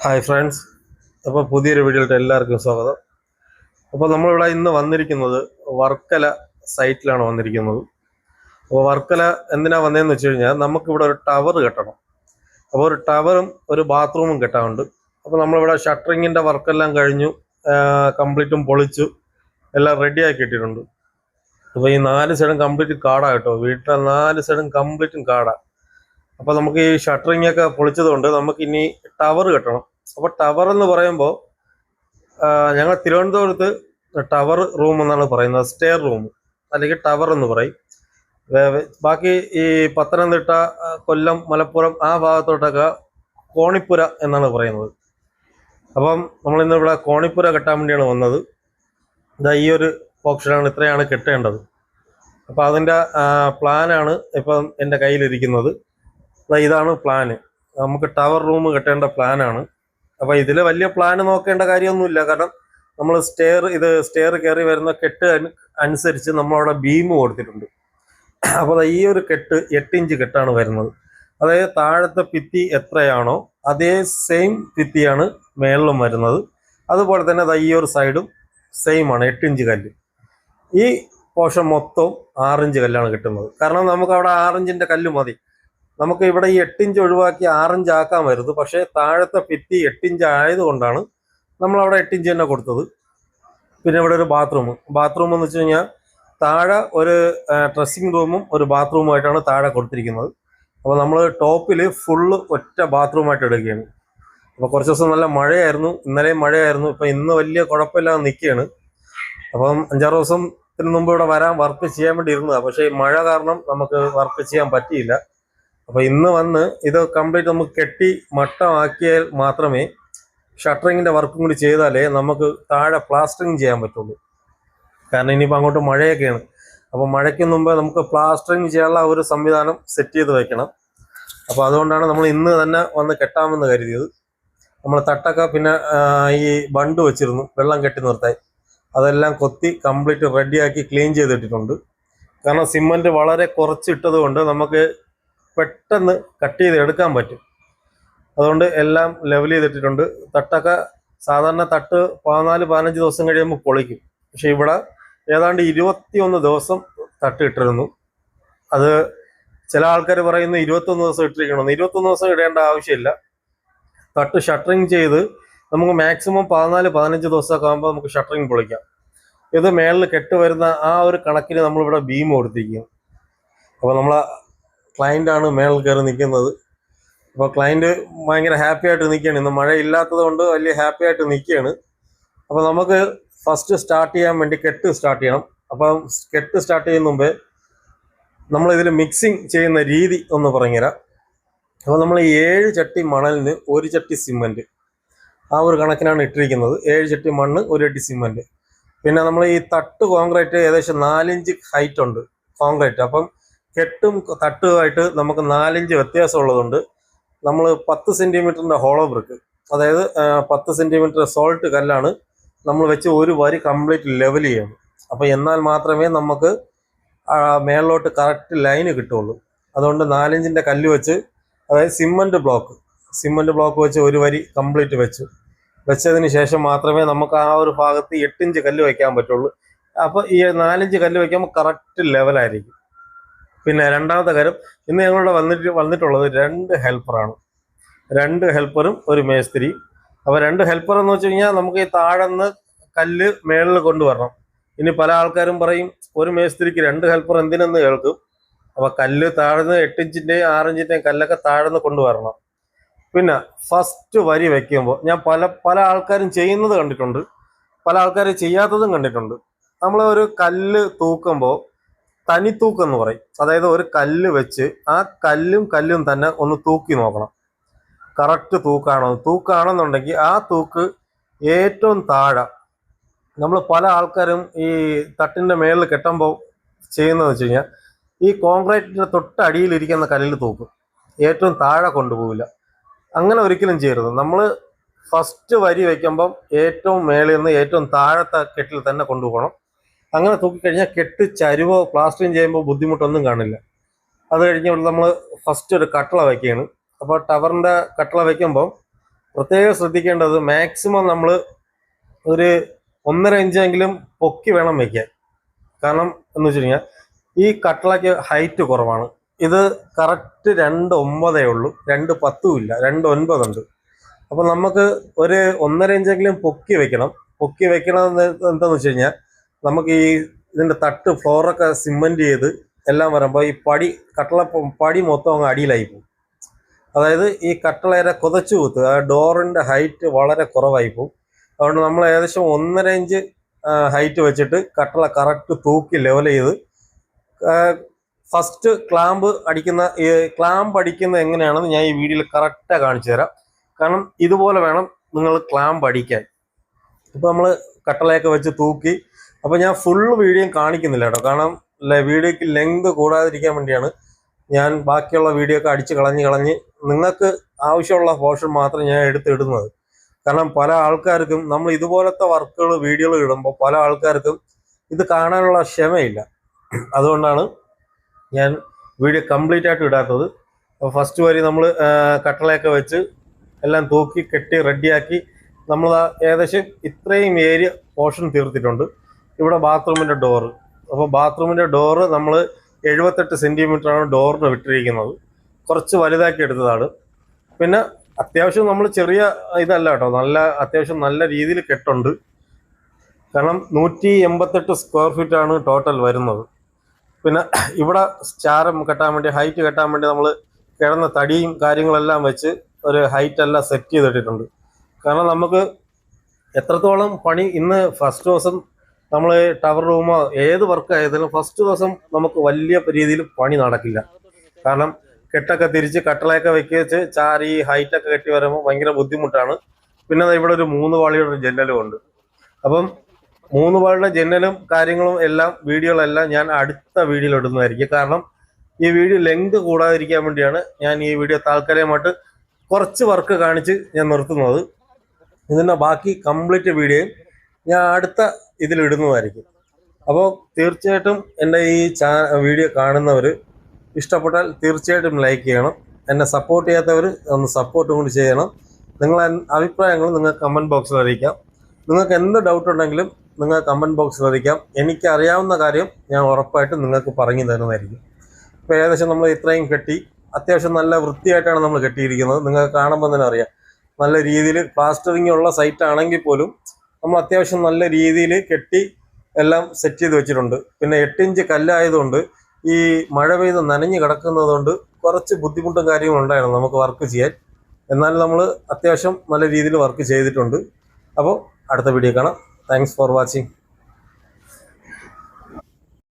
Hi friends, അപ്പോൾ പുതിയൊരു വീഡിയോയിലോട്ട് എല്ലാവർക്കും സ്വാഗതം. അപ്പോൾ നമ്മളിവിടെ ഇന്ന് വന്നിരിക്കുന്നത് വർക്കല സൈറ്റിലാണ് വന്നിരിക്കുന്നത്. അപ്പോൾ വർക്കല എന്തിനാ വന്നതെന്ന് വെച്ച് കഴിഞ്ഞാൽ നമുക്കിവിടെ ഒരു ടവർ കെട്ടണം. അപ്പോൾ ഒരു ടവറും ഒരു ബാത്റൂമും കെട്ടാറുണ്ട്. അപ്പോൾ നമ്മളിവിടെ ഷട്ടറിങ്ങിൻ്റെ വർക്കെല്ലാം കഴിഞ്ഞു, കംപ്ലീറ്റും പൊളിച്ചു എല്ലാം റെഡിയാക്കി ഇട്ടിട്ടുണ്ട്. അപ്പോൾ ഈ 4 സൈഡും കംപ്ലീറ്റ് കാടാ കേട്ടോ, വീട്ടിലെ 4 സൈഡും കംപ്ലീറ്റും കാടാ. അപ്പോൾ നമുക്ക് ഈ ഷട്ടറിങ് ഒക്കെ പൊളിച്ചതുകൊണ്ട് നമുക്ക് ഇനി ടവർ കെട്ടണം. അപ്പോൾ ടവർ എന്ന് പറയുമ്പോൾ ഞങ്ങൾ തിരുവനന്തപുരത്ത് ടവർ റൂം എന്നാണ് പറയുന്നത്, സ്റ്റെയർ റൂം അല്ലെങ്കിൽ ടവർ എന്ന് പറയും. ബാക്കി ഈ പത്തനംതിട്ട, കൊല്ലം, മലപ്പുറം ആ ഭാഗത്തോട്ടൊക്കെ കോണിപ്പുര എന്നാണ് പറയുന്നത്. അപ്പം നമ്മളിന്ന് ഇവിടെ കോണിപ്പുര കെട്ടാൻ വേണ്ടിയാണ് വന്നത്. ഇതാ ഈ ഒരു ഓപ്ഷനാണ്, ഇത്രയാണ് കെട്ടേണ്ടത്. അപ്പോൾ അതിൻ്റെ പ്ലാനാണ് ഇപ്പം എൻ്റെ കയ്യിലിരിക്കുന്നത്. ഇതാണ് പ്ലാന്, നമുക്ക് ടവർ റൂം കെട്ടേണ്ട പ്ലാനാണ്. അപ്പോൾ ഇതിൽ വലിയ പ്ലാൻ നോക്കേണ്ട കാര്യമൊന്നുമില്ല, കാരണം നമ്മൾ സ്റ്റെയർ കയറി വരുന്ന കെട്ട് അനുസരിച്ച് നമ്മളവിടെ ബീം കൊടുത്തിട്ടുണ്ട്. അപ്പോൾ ഈ ഒരു കെട്ട് 8 ഇഞ്ച് കെട്ടാണ് വരുന്നത്. അതായത് താഴത്തെ ഭിത്തി എത്രയാണോ അതേ സെയിം ഭിത്തിയാണ് മേളിലും വരുന്നത്. അതുപോലെ തന്നെ ഈ ഒരു സൈഡും സെയിം ആണ്, 8 ഇഞ്ച് കല്ല്. ഈ പോർഷൻ മൊത്തം 6 ഇഞ്ച് കല്ലാണ് കിട്ടുന്നത്. കാരണം നമുക്ക് അവിടെ 6 ഇഞ്ചിൻ്റെ കല്ല് മതി. നമുക്ക് ഇവിടെ ഈ 8 ഇഞ്ച് ഒഴിവാക്കി 6 ഇഞ്ച് ആക്കാൻ വരുന്നത്. പക്ഷേ താഴത്തെ ഭിത്തി 8 ഇഞ്ച് ആയതുകൊണ്ടാണ് നമ്മളവിടെ 8 ഇഞ്ച് തന്നെ കൊടുത്തത്. പിന്നെ ഇവിടെ ഒരു ബാത്റൂം എന്ന് വെച്ച് കഴിഞ്ഞാൽ താഴെ ഒരു ഡ്രസ്സിങ് റൂമും ഒരു ബാത്റൂമായിട്ടാണ് താഴെ കൊടുത്തിരിക്കുന്നത്. അപ്പോൾ നമ്മൾ ടോപ്പിൽ ഫുള്ള് ഒറ്റ ബാത്റൂമായിട്ട് എടുക്കുകയാണ്. അപ്പോൾ കുറച്ച് ദിവസം നല്ല മഴയായിരുന്നു, ഇന്നലെയും മഴയായിരുന്നു. ഇപ്പം ഇന്ന് വലിയ കുഴപ്പമില്ലാതെ നിൽക്കുകയാണ്. അപ്പം 5-6 ദിവസത്തിന് മുമ്പ് ഇവിടെ വരാൻ വർക്ക് ചെയ്യാൻ വേണ്ടി ഇരുന്നതാണ്. പക്ഷേ മഴ കാരണം നമുക്ക് വർക്ക് ചെയ്യാൻ പറ്റിയില്ല. അപ്പോൾ ഇന്ന് വന്ന് ഇത് കംപ്ലീറ്റ് നമുക്ക് കെട്ടി മട്ടമാക്കിയാൽ മാത്രമേ ഷട്ടറിങ്ങിൻ്റെ വർക്കും കൂടി ചെയ്താലേ നമുക്ക് താഴെ പ്ലാസ്റ്ററിങ് ചെയ്യാൻ പറ്റുള്ളൂ. കാരണം ഇനിയിപ്പോൾ അങ്ങോട്ട് മഴയൊക്കെയാണ്. അപ്പോൾ മഴയ്ക്ക് മുമ്പ് നമുക്ക് പ്ലാസ്റ്ററിങ് ചെയ്യാനുള്ള ഒരു സംവിധാനം സെറ്റ് ചെയ്ത് വെക്കണം. അപ്പോൾ അതുകൊണ്ടാണ് നമ്മൾ ഇന്ന് തന്നെ വന്ന് കെട്ടാമെന്ന് കരുതിയത്. നമ്മൾ തട്ടൊക്കെ പിന്നെ ഈ ബണ്ട് വെച്ചിരുന്നു വെള്ളം കെട്ടി നിർത്താൻ, അതെല്ലാം കൊത്തി കംപ്ലീറ്റ് റെഡിയാക്കി ക്ലീൻ ചെയ്തിട്ടിട്ടുണ്ട്. കാരണം സിമൻറ്റ് വളരെ കുറച്ചിട്ടത് കൊണ്ട് നമുക്ക് പെട്ടെന്ന് കട്ട് ചെയ്ത് എടുക്കാൻ പറ്റും. അതുകൊണ്ട് എല്ലാം ലെവൽ ചെയ്തിട്ടിട്ടുണ്ട്. തട്ടൊക്കെ സാധാരണ തട്ട് 14-15 ദിവസം കഴിയുമ്പോൾ പൊളിക്കും. പക്ഷെ ഇവിടെ ഏതാണ്ട് 21 ദിവസം തട്ട് ഇട്ടിരുന്നു. അത് ചില ആൾക്കാർ പറയുന്നു 21 ദിവസം ഇട്ടിരിക്കണമെന്ന്. 21 ദിവസം ഇടേണ്ട ആവശ്യമില്ല. തട്ട് ഷട്ടറിങ് ചെയ്ത് നമുക്ക് മാക്സിമം 14-15 ദിവസമൊക്കെ ആകുമ്പോൾ നമുക്ക് ഷട്ടറിങ് പൊളിക്കാം. ഇത് മേളിൽ കെട്ട് വരുന്ന ആ ഒരു കണക്കിന് നമ്മളിവിടെ ബീം കൊടുത്തിരിക്കും. അപ്പോൾ നമ്മൾ ക്ലയൻ്റാണ് മേളിൽ കയറി നിൽക്കുന്നത്. അപ്പോൾ ക്ലയൻറ്റ് ഭയങ്കര ഹാപ്പി ആയിട്ട് നിൽക്കുകയാണ്. ഇന്ന് മഴ ഇല്ലാത്തത് കൊണ്ട് വലിയ ഹാപ്പി ആയിട്ട് നിൽക്കുകയാണ്. അപ്പോൾ നമുക്ക് ഫസ്റ്റ് സ്റ്റാർട്ട് ചെയ്യാൻ വേണ്ടി കെട്ട് സ്റ്റാർട്ട് ചെയ്യണം. അപ്പം കെട്ട് സ്റ്റാർട്ട് ചെയ്യുന്ന മുമ്പേ നമ്മളിതിൽ മിക്സിങ് ചെയ്യുന്ന രീതി ഒന്ന് പറഞ്ഞുതരാം. അപ്പോൾ നമ്മൾ 7 ചട്ടി മണലിന് 1 ചട്ടി സിമൻറ്റ്, ആ ഒരു കണക്കിനാണ് ഇട്ടിരിക്കുന്നത്. 7 ചട്ടി മണ്ണ് 1 ചട്ടി സിമൻറ്റ്. പിന്നെ നമ്മൾ ഈ തട്ട് കോൺക്രീറ്റ് ഏകദേശം 4 ഇഞ്ച് ഹൈറ്റ് ഉണ്ട് കോൺക്രീറ്റ്. അപ്പം കെട്ടും തട്ടുമായിട്ട് നമുക്ക് 4 ഇഞ്ച് വ്യത്യാസമുള്ളതുകൊണ്ട് നമ്മൾ 10 സെൻറ്റിമീറ്ററിൻ്റെ ഹോളോ ബ്രിക്ക്, അതായത് 10 സെൻറ്റിമീറ്റർ സോൾട്ട് കല്ലാണ് നമ്മൾ വെച്ച് ഒരു വരി കംപ്ലീറ്റ് ലെവൽ ചെയ്യണം. അപ്പോൾ എന്നാൽ മാത്രമേ നമുക്ക് മേളിലോട്ട് കറക്റ്റ് ലൈന് കിട്ടുള്ളൂ. അതുകൊണ്ട് 4 ഇഞ്ചിൻ്റെ കല്ല് വെച്ച്, അതായത് സിമൻറ്റ് ബ്ലോക്ക് വെച്ച് ഒരു വരി കംപ്ലീറ്റ് വെച്ചതിന് ശേഷം മാത്രമേ നമുക്ക് ആ ഒരു ഭാഗത്ത് 8 ഇഞ്ച് കല്ല് വയ്ക്കാൻ പറ്റുള്ളൂ. അപ്പോൾ ഈ 4 ഇഞ്ച് കല്ല് വയ്ക്കുമ്പോൾ കറക്റ്റ് ലെവലായിരിക്കും. പിന്നെ രണ്ടാമത്തെ കാര്യം, ഇന്ന് ഞങ്ങളുടെ വന്നിട്ടുള്ളത് 2 ഹെൽപ്പറാണ്. 2 ഹെൽപ്പറും ഒരു മേസ്ത്രി. അപ്പോൾ 2 ഹെൽപ്പർ എന്ന് വെച്ച് കഴിഞ്ഞാൽ നമുക്ക് ഈ താഴെന്ന് കല്ല് മേളിൽ കൊണ്ടുവരണം. ഇനി പല ആൾക്കാരും പറയും ഒരു മേസ്ത്രിക്ക് 2 ഹെൽപ്പർ എന്തിനെന്ന് കേൾക്കും. അപ്പോൾ കല്ല് താഴ്ന്ന് 8 ഇഞ്ചിൻ്റെയും 6 ഇഞ്ചിൻ്റെയും കല്ലൊക്കെ താഴ്ന്ന് കൊണ്ടുവരണം. പിന്നെ ഫസ്റ്റ് വരി വയ്ക്കുമ്പോൾ ഞാൻ പല ആൾക്കാരും ചെയ്യുന്നത് കണ്ടിട്ടുണ്ട്, പല ആൾക്കാർ ചെയ്യാത്തതും കണ്ടിട്ടുണ്ട്. നമ്മൾ ഒരു കല്ല് തൂക്കുമ്പോൾ തനിത്തൂക്കം എന്ന് പറയും. അതായത് ഒരു കല്ല് വെച്ച് ആ കല്ലും തന്നെ ഒന്ന് തൂക്കി നോക്കണം, കറക്റ്റ് തൂക്കാണെന്നുണ്ടെങ്കിൽ ആ തൂക്ക് ഏറ്റവും താഴെ. നമ്മൾ പല ആൾക്കാരും ഈ തട്ടിൻ്റെ മേളിൽ കെട്ടുമ്പോൾ ചെയ്യുന്നതെന്ന് വെച്ച് കഴിഞ്ഞാൽ ഈ കോൺക്രീറ്റിൻ്റെ തൊട്ടടിയിലിരിക്കുന്ന കല്ലിൽ തൂക്കും, ഏറ്റവും താഴെ കൊണ്ടുപോകില്ല. അങ്ങനെ ഒരിക്കലും ചെയ്യരുത്. നമ്മൾ ഫസ്റ്റ് വരി വയ്ക്കുമ്പം ഏറ്റവും മേളിൽ നിന്ന് ഏറ്റവും താഴത്തെ കെട്ടിൽ തന്നെ കൊണ്ടുപോകണം. അങ്ങനെ തൂക്കിക്കഴിഞ്ഞാൽ കെട്ട് ചരുവോ പ്ലാസ്റ്ററിങ് ചെയ്യുമ്പോൾ ബുദ്ധിമുട്ടൊന്നും കാണില്ല. അത് കഴിഞ്ഞ് നമ്മൾ ഫസ്റ്റ് ഒരു കട്ടള വയ്ക്കുകയാണ്. അപ്പോൾ ടവറിൻ്റെ കട്ടള വയ്ക്കുമ്പോൾ പ്രത്യേകം ശ്രദ്ധിക്കേണ്ടത് മാക്സിമം നമ്മൾ ഒരു 1.5 ഇഞ്ചെങ്കിലും പൊക്കി വേണം വയ്ക്കാൻ. കാരണം എന്ന് വെച്ച് കഴിഞ്ഞാൽ ഈ കട്ടളയ്ക്ക് ഹൈറ്റ് കുറവാണ്. ഇത് കറക്റ്റ് 2.9 ഉള്ളൂ, 2.10 ഇല്ല, 2.9 ഉണ്ട്. അപ്പൊ നമുക്ക് ഒരു 1.5 ഇഞ്ചെങ്കിലും പൊക്കി വെക്കണം. പൊക്കി വെക്കണം എന്താന്ന് വെച്ച് കഴിഞ്ഞാൽ നമുക്ക് ഈ ഇതിന്റെ തട്ട് ഫ്ലോറൊക്കെ സിമെന്റ് ചെയ്ത് എല്ലാം വരുമ്പോൾ ഈ കട്ടള പടി മൊത്തം അങ്ങ് അടിയിലായി പോകും. അതായത് ഈ കട്ടളയുടെ കുതച്ചു കുത്ത് ആ ഡോറിന്റെ ഹൈറ്റ് വളരെ കുറവായി പോകും. അതുകൊണ്ട് നമ്മൾ ഏകദേശം 1.5 ഇഞ്ച് ഹൈറ്റ് വെച്ചിട്ട് കട്ടള കറക്റ്റ് തൂക്കി ലെവൽ ചെയ്ത് ഫസ്റ്റ് ക്ലാമ്പ് അടിക്കുന്ന എങ്ങനെയാണെന്ന് ഞാൻ ഈ വീഡിയോയിൽ കറക്റ്റായി കാണിച്ചു തരാം. കാരണം ഇതുപോലെ വേണം നിങ്ങൾ ക്ലാമ്പ് അടിക്കാൻ. ഇപ്പൊ നമ്മൾ കട്ടളയൊക്കെ വെച്ച് തൂക്കി. അപ്പൊ ഞാൻ ഫുള്ള് വീഡിയോ കാണിക്കുന്നില്ല കേട്ടോ, കാരണം വീഡിയോക്ക് ലെങ്ത് കൂടാതിരിക്കാൻ വേണ്ടിയാണ് ഞാൻ ബാക്കിയുള്ള വീഡിയോ ഒക്കെ അടിച്ച് കളഞ്ഞ് നിങ്ങൾക്ക് ആവശ്യമുള്ള പോർഷൻ മാത്രം ഞാൻ എടുത്തിടുന്നത്. കാരണം പല ആൾക്കാർക്കും നമ്മൾ ഇതുപോലത്തെ വർക്കുകൾ വീഡിയോകൾ ഇടുമ്പോൾ പല ആൾക്കാർക്കും ഇത് കാണാനുള്ള ക്ഷമയില്ല. അതുകൊണ്ടാണ് ഞാൻ വീഡിയോ കംപ്ലീറ്റ് ആയിട്ട് ഇടാത്തത്. ഫസ്റ്റ് വരി നമ്മൾ കട്ടളയൊക്കെ വെച്ച് എല്ലാം തൂക്കി കെട്ടി റെഡിയാക്കി നമ്മൾ ഏകദേശം ഇത്രയും ഏരിയ പോർഷൻ തീർത്തിട്ടുണ്ട്. ഇവിടെ ബാത്റൂമിൻ്റെ ഡോറ്. അപ്പോൾ ബാത്റൂമിൻ്റെ ഡോറ് നമ്മൾ 78 സെൻറ്റിമീറ്ററാണ് ഡോറിന് വിട്ടിരിക്കുന്നത്. കുറച്ച് വലുതാക്കി എടുത്തതാണ്. പിന്നെ അത്യാവശ്യം നമ്മൾ ചെറിയ ഇതല്ല കേട്ടോ, അത്യാവശ്യം നല്ല രീതിയിൽ കെട്ടുണ്ട്. കാരണം 188 സ്ക്വയർ ഫീറ്റ് ആണ് ടോട്ടൽ വരുന്നത്. പിന്നെ ഇവിടെ ചാരം കെട്ടാൻ വേണ്ടി, ഹൈറ്റ് കെട്ടാൻ വേണ്ടി നമ്മൾ കിടന്ന തടിയും കാര്യങ്ങളെല്ലാം വെച്ച് ഒരു ഹൈറ്റ് എല്ലാം സെറ്റ് ചെയ്തിട്ടിട്ടുണ്ട്. കാരണം നമുക്ക് എത്രത്തോളം പണി ഇന്ന് ഫസ്റ്റ് ദിവസം നമ്മൾ ടവർ റൂമോ ഏത് വർക്ക് ആയതിലും ഫസ്റ്റ് ദിവസം നമുക്ക് വലിയ രീതിയിൽ പണി നടക്കില്ല. കാരണം കെട്ടൊക്കെ തിരിച്ച് കട്ടളയൊക്കെ വെച്ച് ചാരി ഹൈറ്റൊക്കെ കെട്ടി വരുമ്പോൾ ഭയങ്കര ബുദ്ധിമുട്ടാണ്. പിന്നെ ഇവിടെ ഒരു 3 പാളിയുടെ ജനലും ഉണ്ട്. അപ്പം 3 പാളിയുടെ ജനലും കാര്യങ്ങളും എല്ലാം വീഡിയോകളെല്ലാം ഞാൻ അടുത്ത വീഡിയോയിൽ ഇടുന്നതായിരിക്കും. കാരണം ഈ വീഡിയോ ലെങ്ത് കൂടാതിരിക്കാൻ വേണ്ടിയാണ് ഞാൻ ഈ വീഡിയോ താൽക്കാലികമായിട്ട് കുറച്ച് വർക്ക് കാണിച്ച് ഞാൻ നിർത്തുന്നത്. ഇതിൻ്റെ ബാക്കി കംപ്ലീറ്റ് വീഡിയോയും ഞാൻ അടുത്ത ഇതിലിടുന്നതായിരിക്കും. അപ്പോൾ തീർച്ചയായിട്ടും എൻ്റെ ഈ വീഡിയോ കാണുന്നവർ ഇഷ്ടപ്പെട്ടാൽ തീർച്ചയായിട്ടും ലൈക്ക് ചെയ്യണം. എന്നെ സപ്പോർട്ട് ചെയ്യാത്തവർ ഒന്ന് സപ്പോർട്ടും കൂടി ചെയ്യണം. നിങ്ങളെ അഭിപ്രായങ്ങൾ നിങ്ങൾ കമൻറ്റ് ബോക്സിൽ അറിയിക്കാം. നിങ്ങൾക്ക് എന്ത് ഡൗട്ട് ഉണ്ടെങ്കിലും നിങ്ങൾ കമൻറ്റ് ബോക്സിൽ അറിയിക്കാം. എനിക്ക് അറിയാവുന്ന കാര്യം ഞാൻ ഉറപ്പായിട്ടും നിങ്ങൾക്ക് പറഞ്ഞു തരുന്നതായിരിക്കും. ഇപ്പോൾ ഏകദേശം നമ്മൾ ഇത്രയും കെട്ടി അത്യാവശ്യം നല്ല വൃത്തിയായിട്ടാണ് നമ്മൾ കെട്ടിയിരിക്കുന്നത്. നിങ്ങൾക്ക് കാണുമ്പോൾ തന്നെ അറിയാം. നല്ല രീതിയിൽ പ്ലാസ്റ്ററിങ് ഉള്ള സൈറ്റ് ആണെങ്കിൽ പോലും നമ്മൾ അത്യാവശ്യം നല്ല രീതിയിൽ കെട്ടി എല്ലാം സെറ്റ് ചെയ്ത് വെച്ചിട്ടുണ്ട്. പിന്നെ 8 ഇഞ്ച് കല്ലായതുകൊണ്ട് ഈ മഴ പെയ്ത് നനഞ്ഞ് കിടക്കുന്നത് കൊണ്ട് കുറച്ച് ബുദ്ധിമുട്ടും കാര്യങ്ങളും ഉണ്ടായിരുന്നു നമുക്ക് വർക്ക് ചെയ്യാൻ. എന്നാലും നമ്മൾ അത്യാവശ്യം നല്ല രീതിയിൽ വർക്ക് ചെയ്തിട്ടുണ്ട്. അപ്പോൾ അടുത്ത വീഡിയോ കാണാം. Thanks for watching.